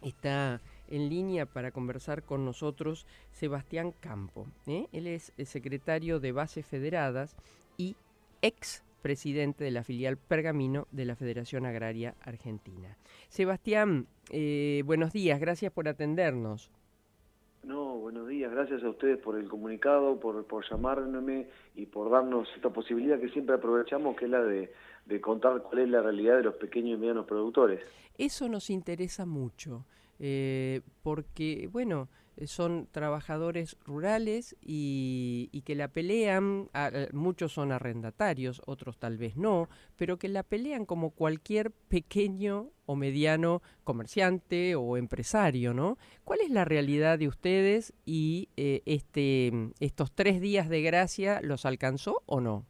está en línea para conversar con nosotros Sebastián Campo. Él es el secretario de Bases Federadas y ex presidente de la filial Pergamino de la Federación Agraria Argentina. Sebastián, buenos días, gracias por atendernos. No, buenos días, gracias a ustedes por el comunicado, por llamarme y por darnos esta posibilidad que siempre aprovechamos, que es la de contar cuál es la realidad de los pequeños y medianos productores. Eso nos interesa mucho, porque, bueno, son trabajadores rurales y que la pelean, muchos son arrendatarios, otros tal vez no, pero que la pelean como cualquier pequeño o mediano comerciante o empresario, ¿no? ¿Cuál es la realidad de ustedes y estos 3 días de gracia los alcanzó o no?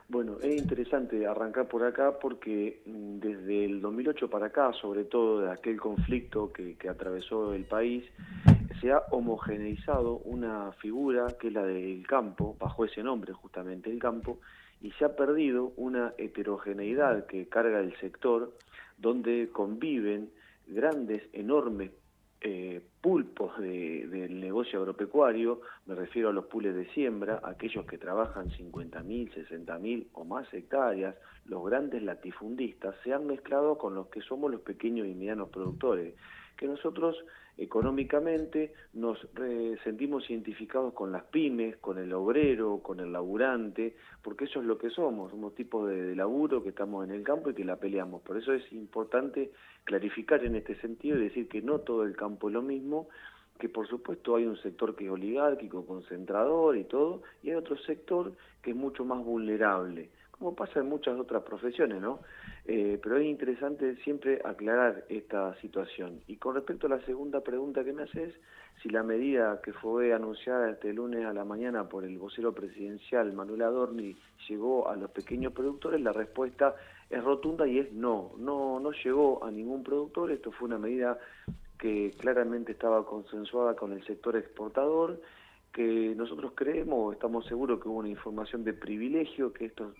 Bueno, es interesante arrancar por acá porque desde el 2008 para acá, sobre todo de aquel conflicto que atravesó el país, se ha homogeneizado una figura que es la del campo, bajo ese nombre justamente el campo, y se ha perdido una heterogeneidad que carga el sector, donde conviven grandes, enormes pulpos del negocio agropecuario. Me refiero a los pools de siembra, aquellos que trabajan 50.000, 60.000 o más hectáreas, los grandes latifundistas, se han mezclado con los que somos los pequeños y medianos productores, que nosotros económicamente nos sentimos identificados con las pymes, con el obrero, con el laburante, porque eso es lo que somos tipos de laburo que estamos en el campo y que la peleamos. Por eso es importante clarificar en este sentido y decir que no todo el campo es lo mismo, que por supuesto hay un sector que es oligárquico, concentrador y todo, y hay otro sector que es mucho más vulnerable, como pasa en muchas otras profesiones, ¿no? Pero es interesante siempre aclarar esta situación. Y con respecto a la segunda pregunta que me haces, si la medida que fue anunciada este lunes a la mañana por el vocero presidencial Manuel Adorni llegó a los pequeños productores, la respuesta es rotunda y es no. No llegó a ningún productor. Esto fue una medida que claramente estaba consensuada con el sector exportador, que nosotros creemos, estamos seguros que hubo una información de privilegio que estos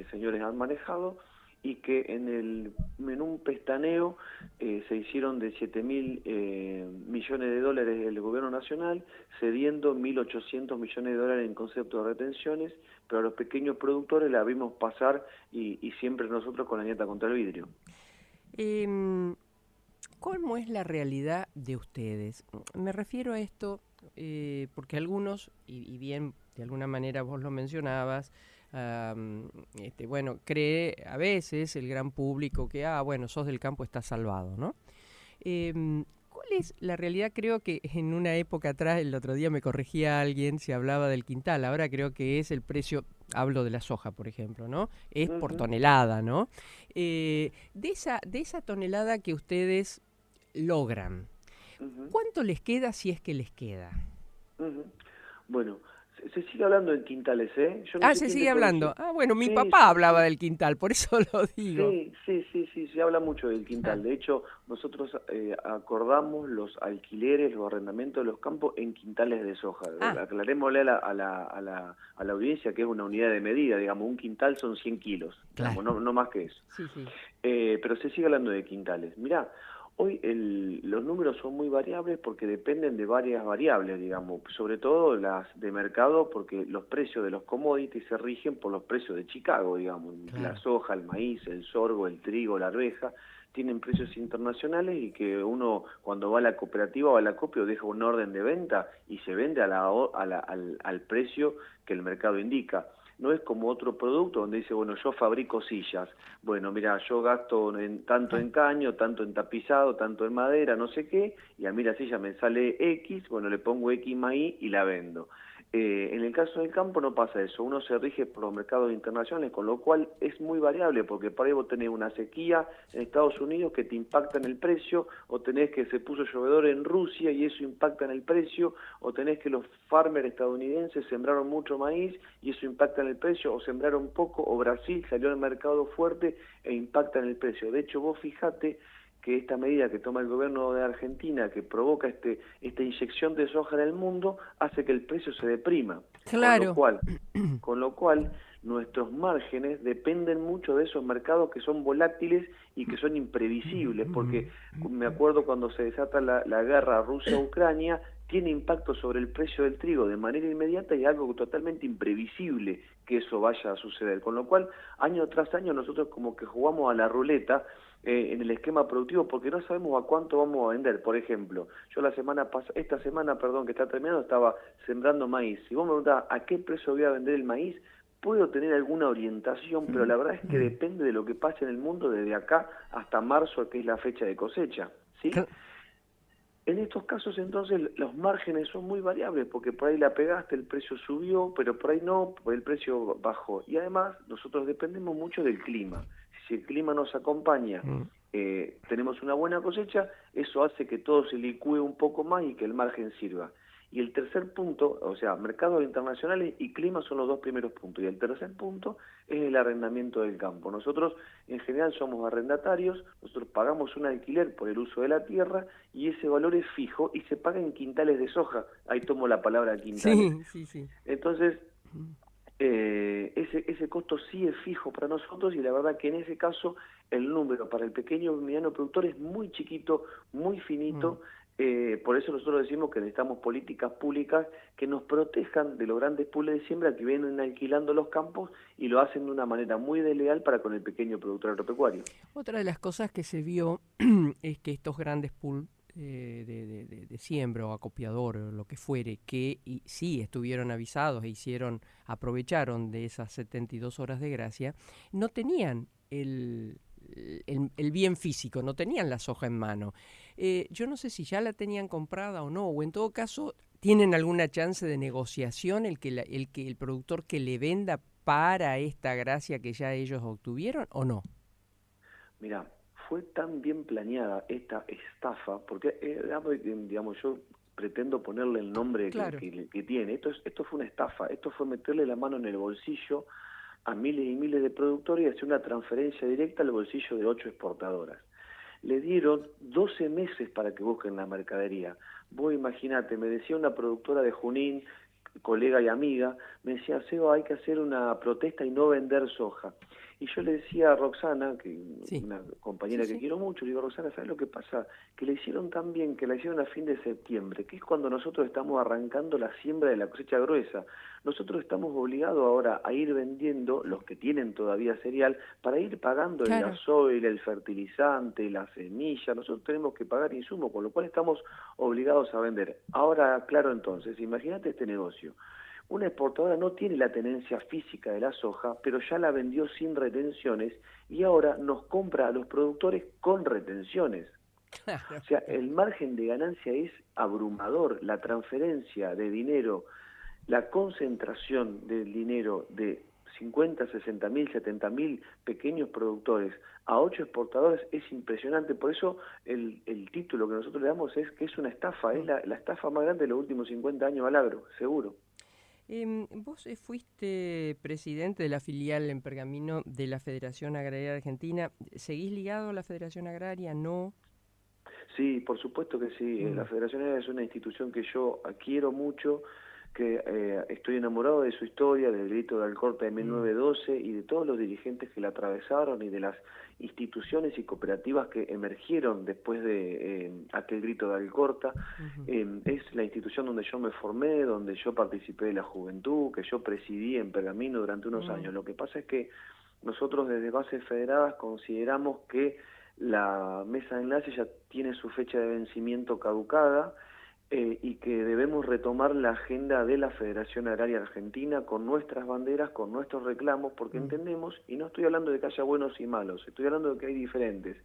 señores han manejado y que en un pestaneo se hicieron de 7.000 millones de dólares el gobierno nacional, cediendo 1.800 millones de dólares en concepto de retenciones, pero a los pequeños productores la vimos pasar y siempre nosotros con la nieta contra el vidrio. ¿Cómo es la realidad de ustedes? Me refiero a esto porque algunos, y bien de alguna manera vos lo mencionabas, bueno, cree a veces el gran público que, bueno, sos del campo, estás salvado, ¿no? ¿Cuál es la realidad? Creo que en una época atrás, el otro día me corregía alguien, se hablaba del quintal, ahora creo que es el precio, hablo de la soja, por ejemplo, ¿no? Es por tonelada, ¿no? De esa tonelada que ustedes logran, ¿cuánto les queda si es que les queda? Bueno, se sigue hablando en quintales, ¿eh? Yo no sé Se quién sigue te hablando. corrigió. Bueno, mi Sí, papá sí, hablaba sí. del quintal, por eso lo digo. Sí, se habla mucho del Ah, quintal. De hecho, nosotros acordamos los alquileres, los arrendamientos de los campos en quintales de soja. ah, Aclarémosle a la audiencia que es una unidad de medida, digamos, un quintal son 100 kilos, claro. digamos, no más que eso. Sí, sí. Pero se sigue hablando de quintales. Mirá, hoy los números son muy variables porque dependen de varias variables, digamos, sobre todo las de mercado, porque los precios de los commodities se rigen por los precios de Chicago, digamos, la Claro. soja, el maíz, el sorgo, el trigo, la arveja, tienen precios internacionales y que uno cuando va a la cooperativa o al acopio deja un orden de venta y se vende al precio que el mercado indica. No es como otro producto donde dice, bueno, yo fabrico sillas. Bueno, mira, yo gasto tanto Ah, en caño, tanto en tapizado, tanto en madera, no sé qué, y a mí la silla me sale X, bueno, le pongo X más Y y la vendo. En el caso del campo no pasa eso, uno se rige por los mercados internacionales, con lo cual es muy variable, porque por ahí vos tenés una sequía en Estados Unidos que te impacta en el precio, o tenés que se puso llovedor en Rusia y eso impacta en el precio, o tenés que los farmers estadounidenses sembraron mucho maíz y eso impacta en el precio, o sembraron poco, o Brasil salió al mercado fuerte e impacta en el precio. De hecho, vos fijate que esta medida que toma el gobierno de Argentina, que provoca esta inyección de soja en el mundo, hace que el precio se deprima, con lo claro. cual con lo cual nuestros márgenes dependen mucho de esos mercados que son volátiles y que son imprevisibles, porque me acuerdo cuando se desata la guerra Rusia-Ucrania, tiene impacto sobre el precio del trigo de manera inmediata y algo totalmente imprevisible que eso vaya a suceder. Con lo cual, año tras año nosotros como que jugamos a la ruleta en el esquema productivo porque no sabemos a cuánto vamos a vender. Por ejemplo, yo esta semana, perdón, que está terminando, estaba sembrando maíz. Si vos me preguntás a qué precio voy a vender el maíz, puedo tener alguna orientación, pero la verdad es que depende de lo que pase en el mundo desde acá hasta marzo, que es la fecha de cosecha, ¿sí? En estos casos entonces los márgenes son muy variables porque por ahí la pegaste, el precio subió, pero por ahí no, el precio bajó. Y además nosotros dependemos mucho del clima. Si el clima nos acompaña, tenemos una buena cosecha, eso hace que todo se licúe un poco más y que el margen sirva. Y el tercer punto, o sea, mercados internacionales y clima son los dos primeros puntos. Y el tercer punto es el arrendamiento del campo. Nosotros en general somos arrendatarios, nosotros pagamos un alquiler por el uso de la tierra y ese valor es fijo y se paga en quintales de soja. Ahí tomo la palabra quintales. Sí, sí, sí. Entonces, ese costo sí es fijo para nosotros y la verdad que en ese caso el número para el pequeño y mediano productor es muy chiquito, muy finito. Por eso nosotros decimos que necesitamos políticas públicas que nos protejan de los grandes pools de siembra que vienen alquilando los campos y lo hacen de una manera muy desleal para con el pequeño productor agropecuario. Otra de las cosas que se vio es que estos grandes pools de siembra o acopiador o lo que fuere, que sí estuvieron avisados e aprovecharon de esas 72 horas de gracia, no tenían el bien físico, no tenían la soja en mano. Yo no sé si ya la tenían comprada o no, o en todo caso, ¿tienen alguna chance de negociación el productor que le venda para esta gracia que ya ellos obtuvieron o no? Mira, fue tan bien planeada esta estafa, porque digamos, yo pretendo ponerle el nombre Claro. que tiene. Esto fue una estafa, esto fue meterle la mano en el bolsillo a miles y miles de productores y hacer una transferencia directa al bolsillo de 8 exportadoras. Le dieron 12 meses para que busquen la mercadería. Vos imaginate, me decía una productora de Junín, colega y amiga, me decía, Seba, hay que hacer una protesta y no vender soja. Y yo le decía a Roxana, que Sí, una sí, compañera que sí. quiero mucho, le digo, Roxana, ¿sabes lo que pasa? Que la hicieron tan bien, que la hicieron a fin de septiembre, que es cuando nosotros estamos arrancando la siembra de la cosecha gruesa. Nosotros estamos obligados ahora a ir vendiendo, los que tienen todavía cereal, para ir pagando el Claro. gasoil, el fertilizante, la semilla. Nosotros tenemos que pagar insumos, con lo cual estamos obligados a vender. Ahora, claro, entonces, imagínate este negocio. Una exportadora no tiene la tenencia física de la soja, pero ya la vendió sin retenciones y ahora nos compra a los productores con retenciones. Claro. O sea, el margen de ganancia es abrumador, la transferencia de dinero, la concentración del dinero de 50, 60 mil, 70 mil pequeños productores a 8 exportadores es impresionante. Por eso el título que nosotros le damos es que es una estafa, es la estafa más grande de los últimos 50 años al agro, seguro. Vos fuiste presidente de la filial en Pergamino de la Federación Agraria Argentina. ¿Seguís ligado a la Federación Agraria? ¿No? Sí, por supuesto que sí. La Mm, Federación Agraria es una institución que yo quiero mucho, que estoy enamorado de su historia, del grito de Alcorta de mm, 1912 y de todos los dirigentes que la atravesaron y de las instituciones y cooperativas que emergieron después de aquel grito de Alcorta. ujú, Es la institución donde yo me formé, donde yo participé de la juventud, que yo presidí en Pergamino durante unos mm, años. Lo que pasa es que nosotros desde Bases Federadas consideramos que la mesa de enlace ya tiene su fecha de vencimiento caducada y que debemos retomar la agenda de la Federación Agraria Argentina con nuestras banderas, con nuestros reclamos, porque mm, entendemos, y no estoy hablando de que haya buenos y malos, estoy hablando de que hay diferentes.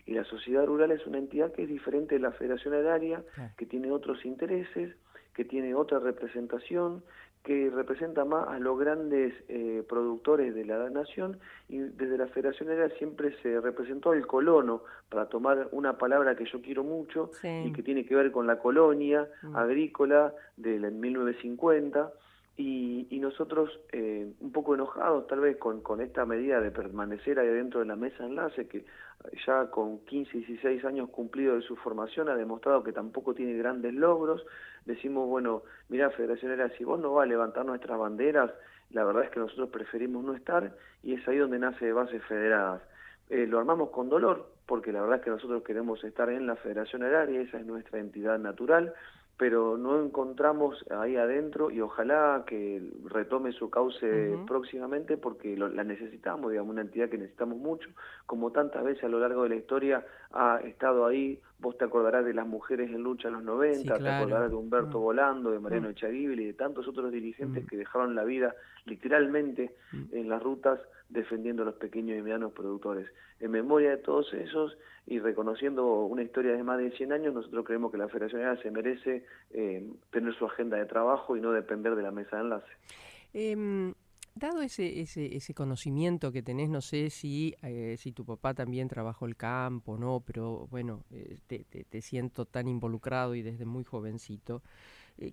Y la sociedad rural es una entidad que es diferente de la Federación Agraria, claro. que tiene otros intereses, que tiene otra representación, que representa más a los grandes productores de la nación, y desde la Federación Agraria siempre se representó al colono, para tomar una palabra que yo quiero mucho y Sí. que tiene que ver con la colonia Mm, agrícola del 1950, y nosotros un poco enojados tal vez con esta medida de permanecer ahí dentro de la mesa enlace, que ya con 15, 16 años cumplidos de su formación ha demostrado que tampoco tiene grandes logros. Decimos, bueno, mirá, Federación Agraria, si vos no vas a levantar nuestras banderas, la verdad es que nosotros preferimos no estar y es ahí donde nace Bases Federadas. Lo armamos con dolor, porque la verdad es que nosotros queremos estar en la Federación Agraria, esa es nuestra entidad natural, pero no encontramos ahí adentro y ojalá que retome su cauce Ujú. próximamente porque la necesitamos, digamos, una entidad que necesitamos mucho, como tantas veces a lo largo de la historia ha estado ahí. Vos te acordarás de las mujeres en lucha en los Sí, 90, te claro. acordarás de Humberto Volando, de Mm, Mariano Echagüivil y de tantos otros dirigentes mm, que dejaron la vida literalmente mm. en las rutas defendiendo a los pequeños y medianos productores. En memoria de todos esos y reconociendo una historia de más de 100 años, nosotros creemos que la Federación Agraria se merece tener su agenda de trabajo y no depender de la mesa de enlace. Em, Dado ese conocimiento que tenés, no sé si tu papá también trabajó el campo, ¿no? Pero bueno, te siento tan involucrado y desde muy jovencito.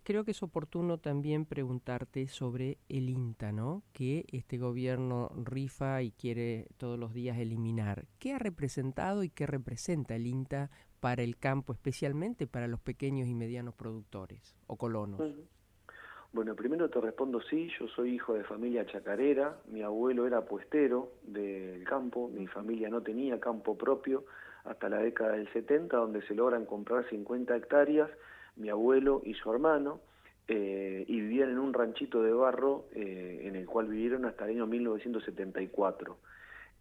Creo que es oportuno también preguntarte sobre el INTA, ¿no? Que este gobierno rifa y quiere todos los días eliminar. ¿Qué ha representado y qué representa el INTA para el campo, especialmente para los pequeños y medianos productores o colonos? Ujú. Bueno, primero te respondo sí, yo soy hijo de familia chacarera, mi abuelo era puestero del campo, mi familia no tenía campo propio hasta la década del 70, donde se logran comprar 50 hectáreas, mi abuelo y su hermano, y vivían en un ranchito de barro en el cual vivieron hasta el año 1974.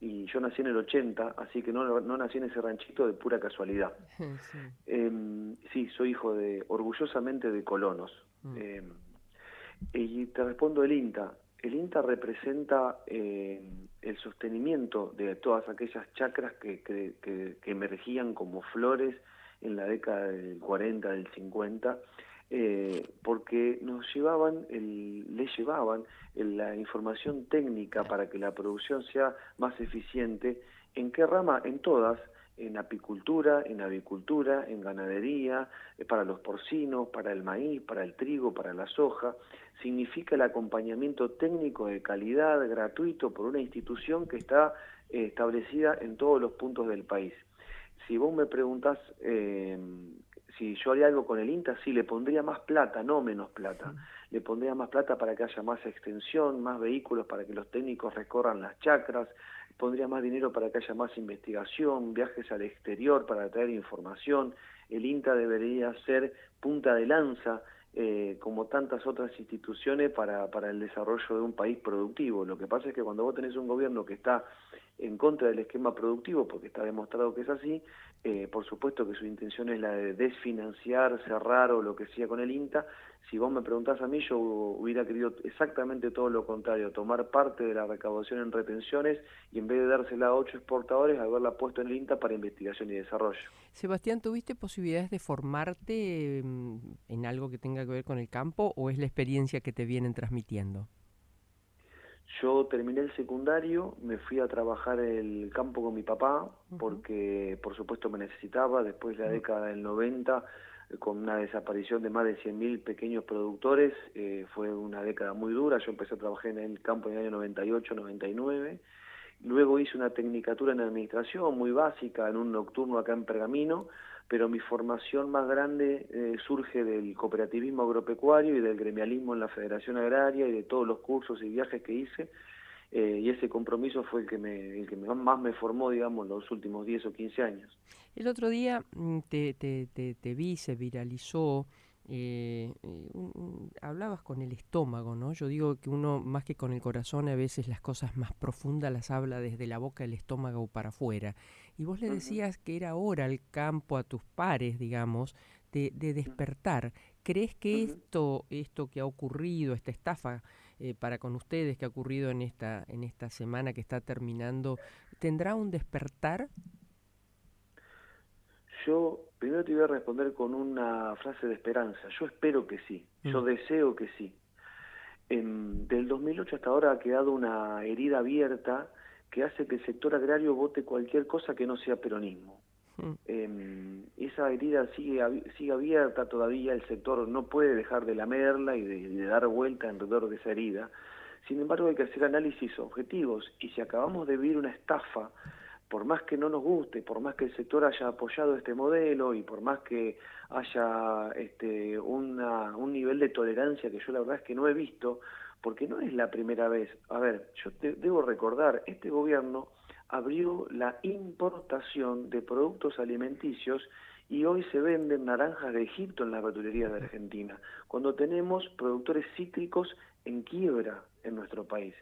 Y yo nací en el 80, así que no nací en ese ranchito de pura casualidad. Sí. Sí, soy hijo orgullosamente de colonos. Mm, Em, y te respondo el INTA. El INTA representa el sostenimiento de todas aquellas chacras que emergían como flores en la década del 40, del 50, porque les llevaban la información técnica para que la producción sea más eficiente. ¿En qué rama? En todas. En apicultura, en avicultura, en ganadería, para los porcinos, para el maíz, para el trigo, para la soja. Significa el acompañamiento técnico de calidad gratuito por una institución que está establecida en todos los puntos del país. Si vos me preguntás si yo haría algo con el INTA, sí, le pondría más plata, no menos plata. Le pondría más plata para que haya más extensión, más vehículos para que los técnicos recorran las chacras, pondría más dinero para que haya más investigación, viajes al exterior para traer información. El INTA debería ser punta de lanza como tantas otras instituciones para el desarrollo de un país productivo. Lo que pasa es que cuando vos tenés un gobierno que está en contra del esquema productivo, porque está demostrado que es así, por supuesto que su intención es la de desfinanciar, cerrar o lo que sea con el INTA. Si vos me preguntás a mí, yo hubiera querido exactamente todo lo contrario, tomar parte de la recaudación en retenciones y en vez de dársela a 8 exportadores, haberla puesto en el INTA para investigación y desarrollo. Sebastián, ¿tuviste posibilidades de formarte en algo que tenga que ver con el campo o es la experiencia que te vienen transmitiendo? Yo terminé el secundario, me fui a trabajar el campo con mi papá, Ujú, porque por supuesto me necesitaba, después de la mm, década del 90, con una desaparición de más de 100.000 pequeños productores, fue una década muy dura, yo empecé a trabajar en el campo en el año 98, 99, luego hice una tecnicatura en administración muy básica, en un nocturno acá en Pergamino, pero mi formación más grande surge del cooperativismo agropecuario y del gremialismo en la Federación Agraria y de todos los cursos y viajes que hice, y ese compromiso fue más me formó, digamos, los últimos 10 o 15 años. El otro día te vi, se viralizó, hablabas con el estómago, ¿no? Yo digo que uno, más que con el corazón, a veces las cosas más profundas las habla desde la boca del estómago para afuera. Y vos le Ujú, decías que era hora al campo, a tus pares, digamos, de despertar. ¿Crees que ujú. esto que ha ocurrido, esta estafa para con ustedes que ha ocurrido en esta semana que está terminando, tendrá un despertar? Yo primero te voy a responder con una frase de esperanza. Yo espero que sí, Mm, yo deseo que sí. Del 2008 hasta ahora ha quedado una herida abierta que hace que el sector agrario vote cualquier cosa que no sea peronismo. mm. Esa herida sigue abierta todavía, el sector no puede dejar de lamerla y de dar vuelta alrededor de esa herida. Sin embargo, hay que hacer análisis objetivos y si acabamos de vivir una estafa, por más que no nos guste, por más que el sector haya apoyado este modelo y por más que haya un nivel de tolerancia que yo la verdad es que no he visto, porque no es la primera vez. A ver, yo te debo recordar, este gobierno abrió la importación de productos alimenticios y hoy se venden naranjas de Egipto en las verdulerías de Argentina, cuando tenemos productores cítricos en quiebra en nuestro país.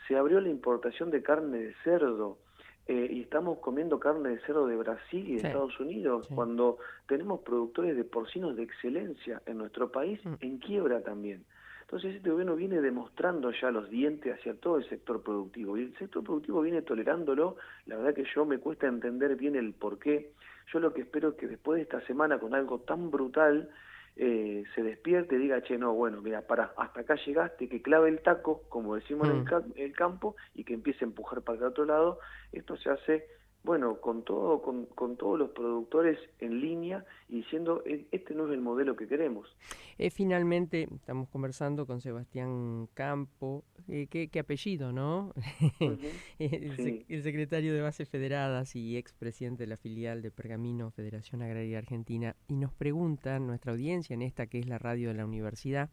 Se abrió la importación de carne de cerdo, y estamos comiendo carne de cerdo de Brasil y de Sí, Estados Unidos, sí. cuando tenemos productores de porcinos de excelencia en nuestro país Mm. en quiebra también. Entonces este gobierno viene demostrando ya los dientes hacia todo el sector productivo, y el sector productivo viene tolerándolo. La verdad que yo me cuesta entender bien el porqué. Yo lo que espero es que después de esta semana, con algo tan brutal, se despierte y diga, che, no, bueno, mira, pará, hasta acá llegaste, que clave el taco, como decimos en Mm. el campo, y que empiece a empujar para el otro lado. Esto se hace, bueno, con todos los productores en línea y diciendo, este no es el modelo que queremos". Finalmente, estamos conversando con Sebastián Campo, qué apellido, ¿no? Ujú. Sí. El secretario de Bases Federadas y expresidente de la filial de Pergamino, Federación Agraria Argentina, y nos pregunta nuestra audiencia en esta que es la radio de la universidad,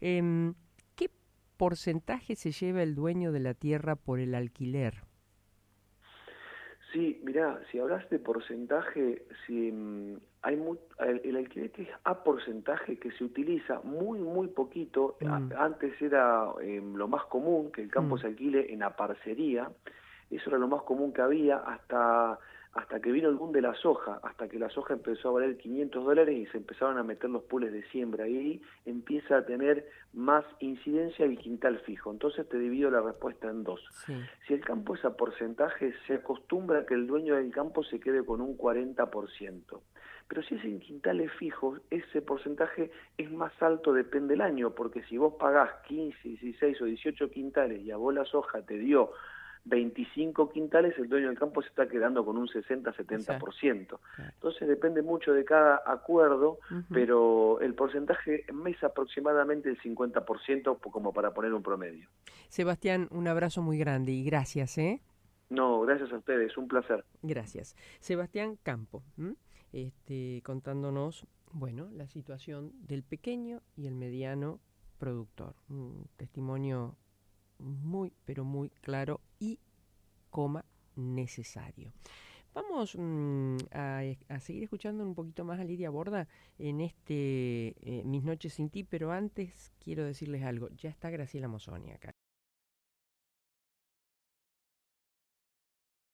¿qué porcentaje se lleva el dueño de la tierra por el alquiler? Sí, mirá, si hablas de porcentaje, si el alquiler que es a porcentaje, que se utiliza muy poquito. Mm, Antes era lo más común que el campo mm, se alquile en la parcería. Eso era lo más común que había hasta que vino el boom de la soja, hasta que la soja empezó a valer $500 y se empezaron a meter los pools de siembra, y ahí empieza a tener más incidencia el quintal fijo. Entonces te divido la respuesta en dos. sí, Si el campo es a porcentaje, se acostumbra a que el dueño del campo se quede con un 40%. Pero si es en quintales fijos, ese porcentaje es más alto, depende del año, porque si vos pagás 15, 16 o 18 quintales y a vos la soja te dio 25 quintales, el dueño del campo se está quedando con un exacto, 60-70%. claro. Entonces depende mucho de cada acuerdo, Ujú. pero el porcentaje es aproximadamente el 50%, como para poner un promedio. Sebastián, un abrazo muy grande y gracias, ¿eh? No, gracias a ustedes, un placer. Gracias. Sebastián Campo, contándonos, bueno, la situación del pequeño y el mediano productor. Un testimonio muy, pero muy claro y coma necesario. Vamos a seguir escuchando un poquito más a Lidia Borda en Mis Noches Sin Ti, pero antes quiero decirles algo. Ya está Graciela Mosoni acá.